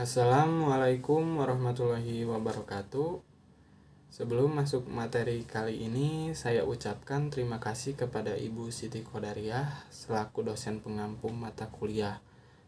Assalamualaikum warahmatullahi wabarakatuh. Sebelum masuk materi kali ini, saya ucapkan terima kasih kepada Ibu Siti Qodariah selaku dosen pengampu mata kuliah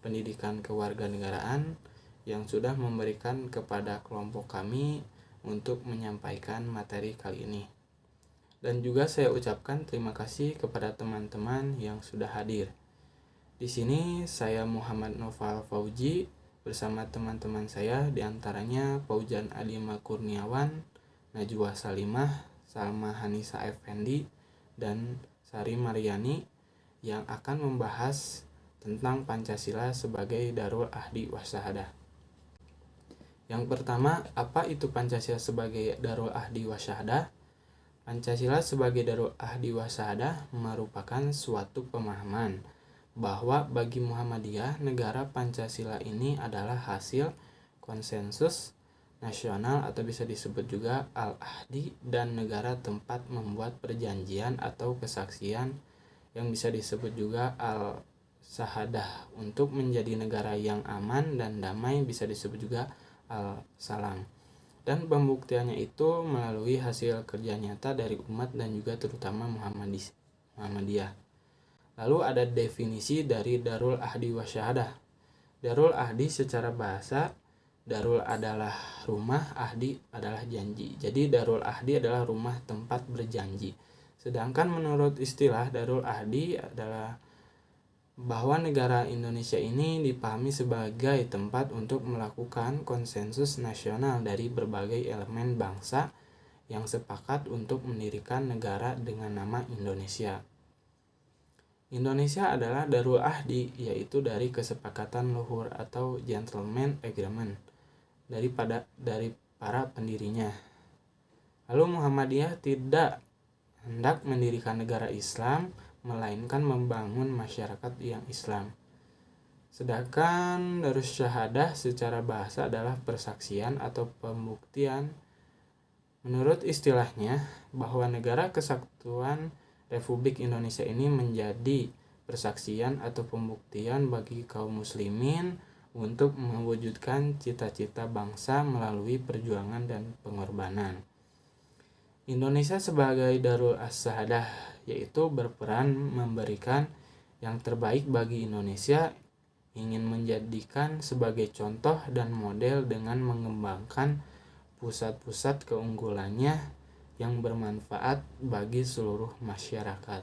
Pendidikan Kewarganegaraan yang sudah memberikan kepada kelompok kami untuk menyampaikan materi kali ini. Dan juga saya ucapkan terima kasih kepada teman-teman yang sudah hadir. Di sini saya Muhammad Noval Fauji bersama teman-teman saya, diantaranya Paujan Adima Kurniawan, Najwa Salimah, Salma Hanisa Effendi, dan Sari Mariani yang akan membahas tentang Pancasila sebagai Darul Ahdi Wasyahadah. Yang pertama, apa itu Pancasila sebagai Darul Ahdi Wasyahadah? Pancasila sebagai Darul Ahdi Wasyahadah merupakan suatu pemahaman bahwa bagi Muhammadiyah, negara Pancasila ini adalah hasil konsensus nasional atau bisa disebut juga al-ahdi, dan negara tempat membuat perjanjian atau kesaksian yang bisa disebut juga al-sahadah untuk menjadi negara yang aman dan damai, bisa disebut juga al-salam. Dan pembuktiannya itu melalui hasil kerja nyata dari umat dan juga terutama Muhammadiyah. Lalu ada definisi dari Darul Ahdi Wasyahadah. Darul Ahdi secara bahasa, Darul adalah rumah, Ahdi adalah janji. Jadi Darul Ahdi adalah rumah tempat berjanji. Sedangkan menurut istilah Darul Ahdi adalah bahwa negara Indonesia ini dipahami sebagai tempat untuk melakukan konsensus nasional dari berbagai elemen bangsa yang sepakat untuk mendirikan negara dengan nama Indonesia. Indonesia adalah Darul Ahdi, yaitu dari kesepakatan luhur atau gentleman agreement dari para pendirinya. Lalu Muhammadiyah tidak hendak mendirikan negara Islam, melainkan membangun masyarakat yang Islam. Sedangkan Darus Syahadah secara bahasa adalah persaksian atau pembuktian. Menurut istilahnya, bahwa negara kesatuan Republik Indonesia ini menjadi persaksian atau pembuktian bagi kaum muslimin untuk mewujudkan cita-cita bangsa melalui perjuangan dan pengorbanan. Indonesia sebagai Darul As-Syahadah yaitu berperan memberikan yang terbaik bagi Indonesia, ingin menjadikan sebagai contoh dan model dengan mengembangkan pusat-pusat keunggulannya yang bermanfaat bagi seluruh masyarakat.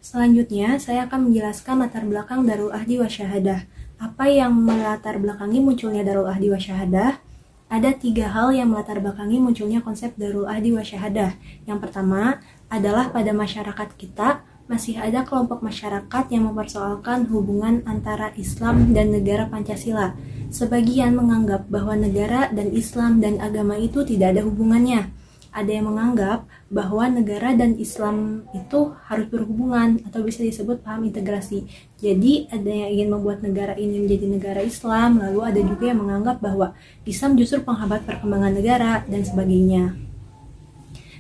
Selanjutnya, saya akan menjelaskan latar belakang Darul Ahdi Wasyahadah. Apa yang melatar belakangi munculnya Darul Ahdi Wasyahadah? Ada 3 hal yang melatar belakangi munculnya konsep Darul Ahdi Wasyahadah. Yang pertama adalah pada masyarakat kita masih ada kelompok masyarakat yang mempersoalkan hubungan antara Islam dan negara Pancasila. Sebagian menganggap bahwa negara dan Islam dan agama itu tidak ada hubungannya. Ada yang menganggap bahwa negara dan Islam itu harus berhubungan atau bisa disebut paham integrasi. Jadi ada yang ingin membuat negara ini menjadi negara Islam, lalu ada juga yang menganggap bahwa Islam justru penghambat perkembangan negara dan sebagainya.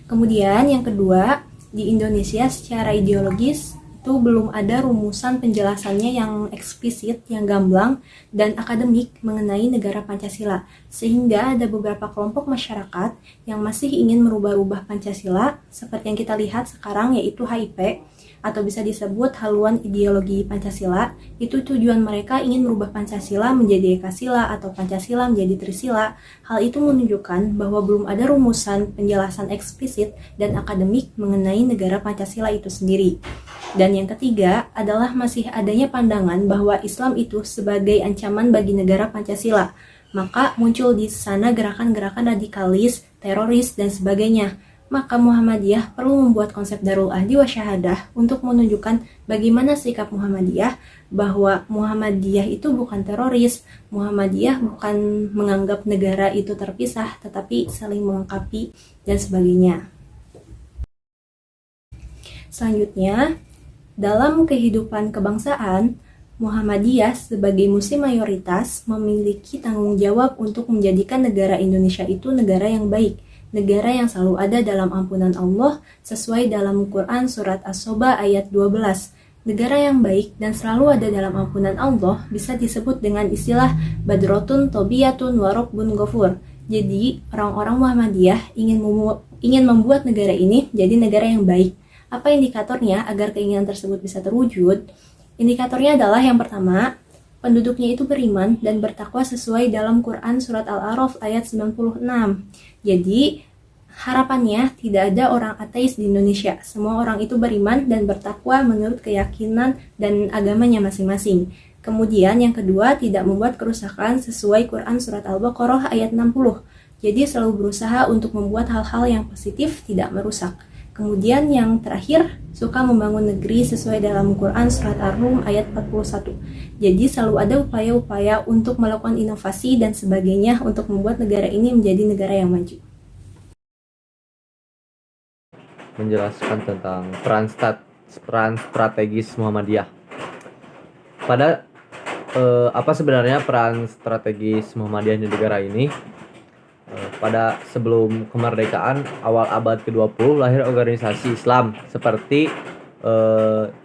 Kemudian yang kedua, di Indonesia secara ideologis itu belum ada rumusan penjelasannya yang eksplisit, yang gamblang, dan akademik mengenai negara Pancasila. Sehingga ada beberapa kelompok masyarakat yang masih ingin merubah-rubah Pancasila, seperti yang kita lihat sekarang yaitu HIP, atau bisa disebut haluan ideologi Pancasila. Itu tujuan mereka ingin merubah Pancasila menjadi Ekasila atau Pancasila menjadi Trisila. Hal itu menunjukkan bahwa belum ada rumusan penjelasan eksplisit dan akademik mengenai negara Pancasila itu sendiri. Dan yang ketiga adalah masih adanya pandangan bahwa Islam itu sebagai ancaman bagi negara Pancasila. Maka muncul di sana gerakan-gerakan radikalis, teroris, dan sebagainya. Maka Muhammadiyah perlu membuat konsep Darul Ahdi Wasyahadah untuk menunjukkan bagaimana sikap Muhammadiyah, bahwa Muhammadiyah itu bukan teroris, Muhammadiyah bukan menganggap negara itu terpisah, tetapi saling melengkapi dan sebagainya. Selanjutnya, dalam kehidupan kebangsaan, Muhammadiyah sebagai muslim mayoritas memiliki tanggung jawab untuk menjadikan negara Indonesia itu negara yang baik, negara yang selalu ada dalam ampunan Allah sesuai dalam Quran Surat As-Soba ayat 12. Negara yang baik dan selalu ada dalam ampunan Allah bisa disebut dengan istilah Badrotun Tobiyatun Warokbun Gofur. Jadi, orang-orang Muhammadiyah ingin membuat negara ini jadi negara yang baik. Apa indikatornya agar keinginan tersebut bisa terwujud? Indikatornya adalah yang pertama, penduduknya itu beriman dan bertakwa sesuai dalam Quran Surat Al-A'raf ayat 96. Jadi, harapannya tidak ada orang ateis di Indonesia. Semua orang itu beriman dan bertakwa menurut keyakinan dan agamanya masing-masing. Kemudian yang kedua, tidak membuat kerusakan sesuai Quran Surat Al-Baqarah ayat 60. Jadi selalu berusaha untuk membuat hal-hal yang positif, tidak merusak. Kemudian yang terakhir, suka membangun negeri sesuai dalam Quran Surat Ar-Rum ayat 41. Jadi selalu ada upaya-upaya untuk melakukan inovasi dan sebagainya untuk membuat negara ini menjadi negara yang maju. Menjelaskan tentang peran strategis Muhammadiyah. Pada apa sebenarnya peran strategis Muhammadiyah di negara ini? Pada sebelum kemerdekaan awal abad ke-20 lahir organisasi Islam seperti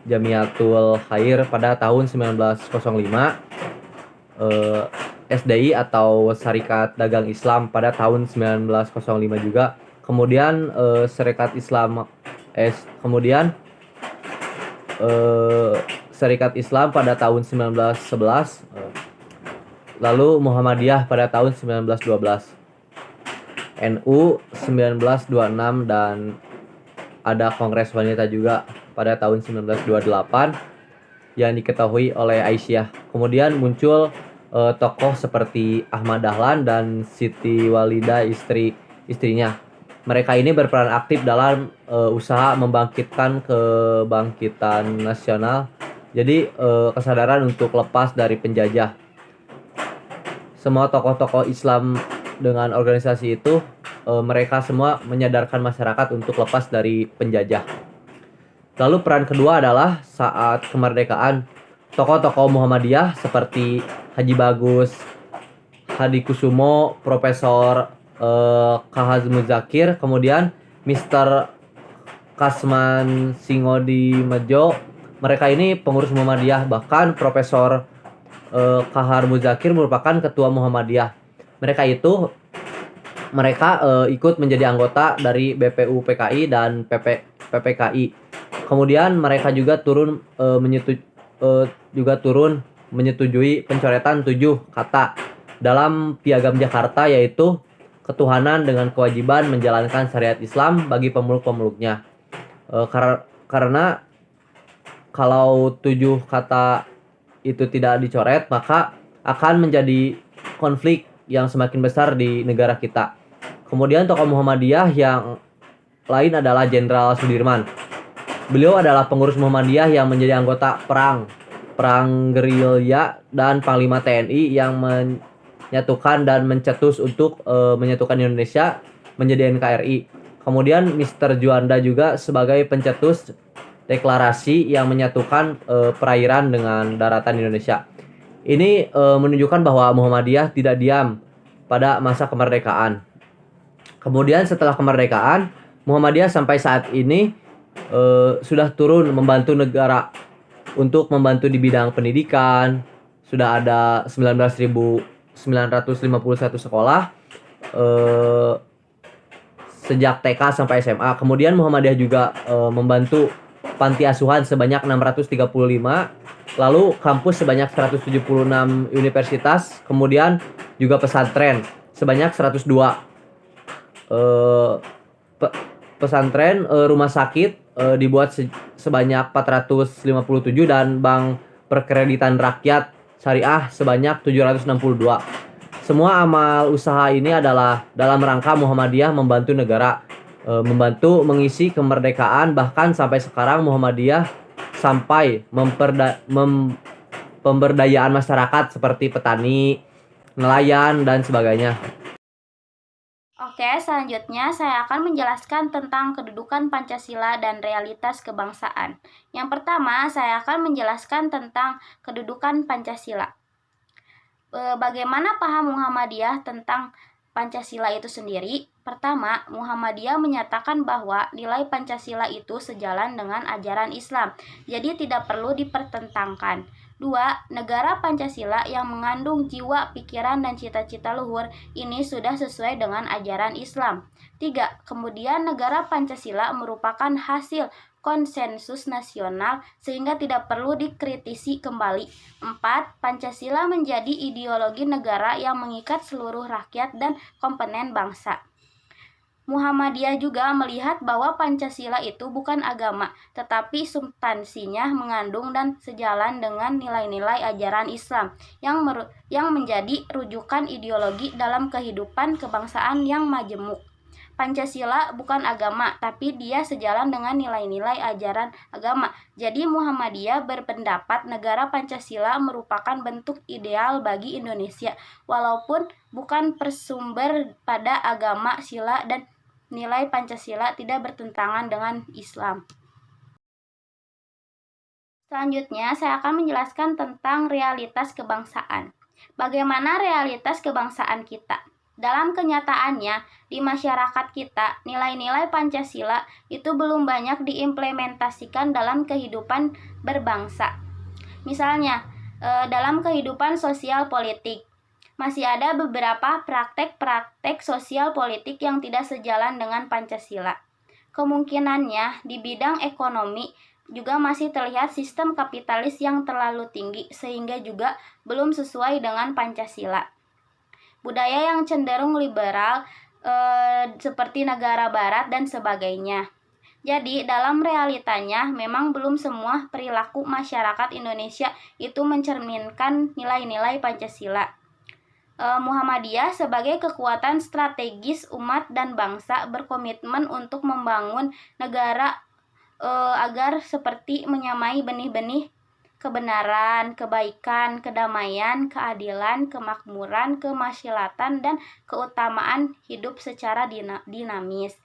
Jamiatul Khair pada tahun 1905, SDI atau Syarikat Dagang Islam pada tahun 1905 juga. Kemudian Serikat Islam Serikat Islam pada tahun 1911, lalu Muhammadiyah pada tahun 1912, NU 1926, dan ada Kongres Wanita juga pada tahun 1928 yang diketahui oleh Aisyah. Kemudian muncul tokoh seperti Ahmad Dahlan dan Siti Walidah istrinya. Mereka ini berperan aktif dalam usaha membangkitkan kebangkitan nasional. Jadi kesadaran untuk lepas dari penjajah. Semua tokoh-tokoh Islam dengan organisasi itu mereka semua menyadarkan masyarakat untuk lepas dari penjajah. Lalu peran kedua adalah saat kemerdekaan, tokoh-tokoh Muhammadiyah seperti Haji Bagus, Hadi Kusumo, Profesor Kahaz Muzakir, kemudian Mr. Kasman Singodi Mejo. Mereka ini pengurus Muhammadiyah, bahkan Profesor Kahar Muzakir merupakan ketua Muhammadiyah. Mereka ikut menjadi anggota dari BPU PKI dan PPKI. Kemudian mereka juga turun menyetujui pencoretan 7 kata dalam Piagam Jakarta, yaitu ketuhanan dengan kewajiban menjalankan syariat Islam bagi pemeluk-pemeluknya. Karena kalau 7 kata itu tidak dicoret, maka akan menjadi konflik yang semakin besar di negara kita. Kemudian tokoh Muhammadiyah yang lain adalah Jenderal Sudirman. Beliau adalah pengurus Muhammadiyah yang menjadi anggota perang gerilya dan Panglima TNI yang menyatukan dan mencetus untuk menyatukan Indonesia menjadi NKRI. Kemudian Mr. Juanda juga sebagai pencetus deklarasi yang menyatukan perairan dengan daratan Indonesia. Ini menunjukkan bahwa Muhammadiyah tidak diam pada masa kemerdekaan. Kemudian setelah kemerdekaan, Muhammadiyah sampai saat ini sudah turun membantu negara untuk membantu di bidang pendidikan. Sudah ada 19.951 sekolah sejak TK sampai SMA. Kemudian Muhammadiyah juga membantu panti asuhan sebanyak 635, lalu kampus sebanyak 176 universitas, kemudian juga pesantren sebanyak 102. Pesantren, rumah sakit dibuat sebanyak 457 dan bank perkreditan rakyat syariah sebanyak 762. Semua amal usaha ini adalah dalam rangka Muhammadiyah membantu negara, membantu mengisi kemerdekaan. Bahkan sampai sekarang Muhammadiyah sampai pemberdayaan masyarakat seperti petani, nelayan, dan sebagainya. Oke, selanjutnya saya akan menjelaskan tentang kedudukan Pancasila dan realitas kebangsaan. Yang pertama, saya akan menjelaskan tentang kedudukan Pancasila. Bagaimana paham Muhammadiyah tentang Pancasila itu sendiri? Pertama, Muhammadiyah menyatakan bahwa nilai Pancasila itu sejalan dengan ajaran Islam, jadi tidak perlu dipertentangkan. Dua, negara Pancasila yang mengandung jiwa, pikiran, dan cita-cita luhur ini sudah sesuai dengan ajaran Islam. Tiga, kemudian negara Pancasila merupakan hasil konsensus nasional sehingga tidak perlu dikritisi kembali. Empat, Pancasila menjadi ideologi negara yang mengikat seluruh rakyat dan komponen bangsa. Muhammadiyah juga melihat bahwa Pancasila itu bukan agama, tetapi substansinya mengandung dan sejalan dengan nilai-nilai ajaran Islam yang menjadi rujukan ideologi dalam kehidupan kebangsaan yang majemuk. Pancasila bukan agama, tapi dia sejalan dengan nilai-nilai ajaran agama. Jadi Muhammadiyah berpendapat negara Pancasila merupakan bentuk ideal bagi Indonesia, walaupun bukan bersumber pada agama, sila, dan nilai Pancasila tidak bertentangan dengan Islam. Selanjutnya, saya akan menjelaskan tentang realitas kebangsaan. Bagaimana realitas kebangsaan kita? Dalam kenyataannya, di masyarakat kita, nilai-nilai Pancasila itu belum banyak diimplementasikan dalam kehidupan berbangsa. Misalnya, dalam kehidupan sosial politik, masih ada beberapa praktek-praktek sosial politik yang tidak sejalan dengan Pancasila. Kemungkinannya di bidang ekonomi juga masih terlihat sistem kapitalis yang terlalu tinggi sehingga juga belum sesuai dengan Pancasila. Budaya yang cenderung liberal seperti negara barat dan sebagainya. Jadi dalam realitanya memang belum semua perilaku masyarakat Indonesia itu mencerminkan nilai-nilai Pancasila. Muhammadiyah sebagai kekuatan strategis umat dan bangsa berkomitmen untuk membangun negara agar seperti menyamai benih-benih kebenaran, kebaikan, kedamaian, keadilan, kemakmuran, kemaslahatan, dan keutamaan hidup secara dinamis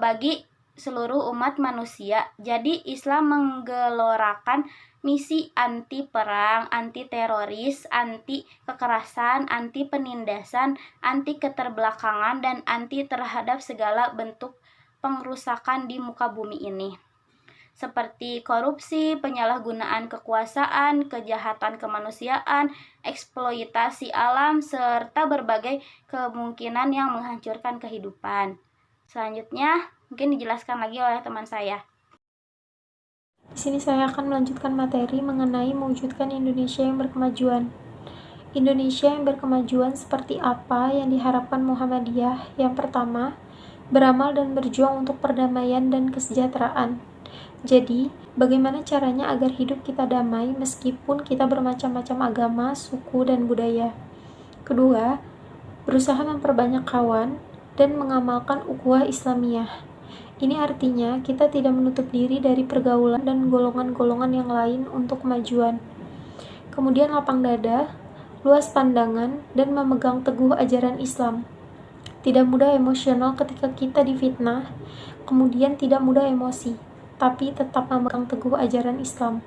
bagi seluruh umat manusia. Jadi Islam menggelorakan misi anti perang, anti teroris, anti kekerasan, anti penindasan, anti keterbelakangan, dan anti terhadap segala bentuk pengrusakan di muka bumi ini, seperti korupsi, penyalahgunaan kekuasaan, kejahatan kemanusiaan, eksploitasi alam, serta berbagai kemungkinan yang menghancurkan kehidupan. Selanjutnya, mungkin dijelaskan lagi oleh teman saya. Di sini saya akan melanjutkan materi mengenai mewujudkan Indonesia yang berkemajuan. Indonesia yang berkemajuan seperti apa yang diharapkan Muhammadiyah? Yang pertama, beramal dan berjuang untuk perdamaian dan kesejahteraan. Jadi, bagaimana caranya agar hidup kita damai meskipun kita bermacam-macam agama, suku, dan budaya? Kedua, berusaha memperbanyak kawan dan mengamalkan ukhuwah Islamiyah. Ini artinya kita tidak menutup diri dari pergaulan dan golongan-golongan yang lain untuk kemajuan. Kemudian lapang dada, luas pandangan, dan memegang teguh ajaran Islam. Tidak mudah emosional ketika kita difitnah, kemudian tidak mudah emosi, tapi tetap memegang teguh ajaran Islam.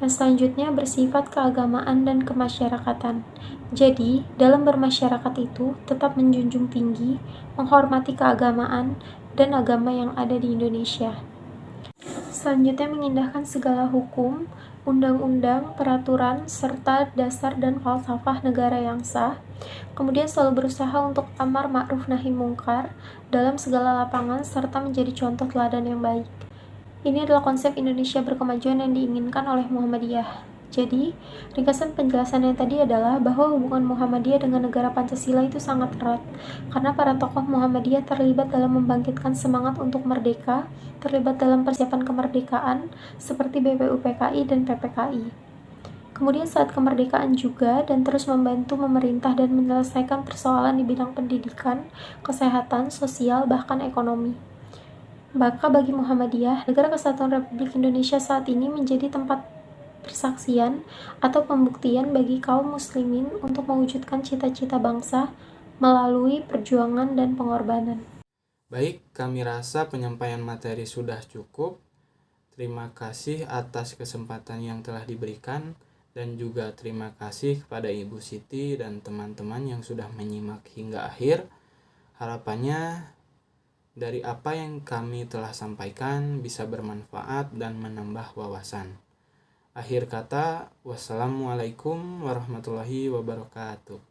Yang selanjutnya bersifat keagamaan dan kemasyarakatan. Jadi, dalam bermasyarakat itu tetap menjunjung tinggi, menghormati keagamaan dan agama yang ada di Indonesia. Selanjutnya mengindahkan segala hukum, undang-undang, peraturan, serta dasar dan falsafah negara yang sah. Kemudian selalu berusaha untuk amar ma'ruf nahi mungkar dalam segala lapangan serta menjadi contoh teladan yang baik. Ini adalah konsep Indonesia berkemajuan yang diinginkan oleh Muhammadiyah. Jadi, ringkasan penjelasan yang tadi adalah bahwa hubungan Muhammadiyah dengan negara Pancasila itu sangat erat, karena para tokoh Muhammadiyah terlibat dalam membangkitkan semangat untuk merdeka, terlibat dalam persiapan kemerdekaan, seperti BPUPKI dan PPKI. Kemudian saat kemerdekaan juga, dan terus membantu memerintah dan menyelesaikan persoalan di bidang pendidikan, kesehatan, sosial, bahkan ekonomi. Maka bagi Muhammadiyah, Negara Kesatuan Republik Indonesia saat ini menjadi tempat persaksian atau pembuktian bagi kaum muslimin untuk mewujudkan cita-cita bangsa melalui perjuangan dan pengorbanan. Baik, kami rasa penyampaian materi sudah cukup. Terima kasih atas kesempatan yang telah diberikan dan juga terima kasih kepada Ibu Siti dan teman-teman yang sudah menyimak hingga akhir. Harapannya dari apa yang kami telah sampaikan bisa bermanfaat dan menambah wawasan. Akhir kata, wassalamualaikum warahmatullahi wabarakatuh.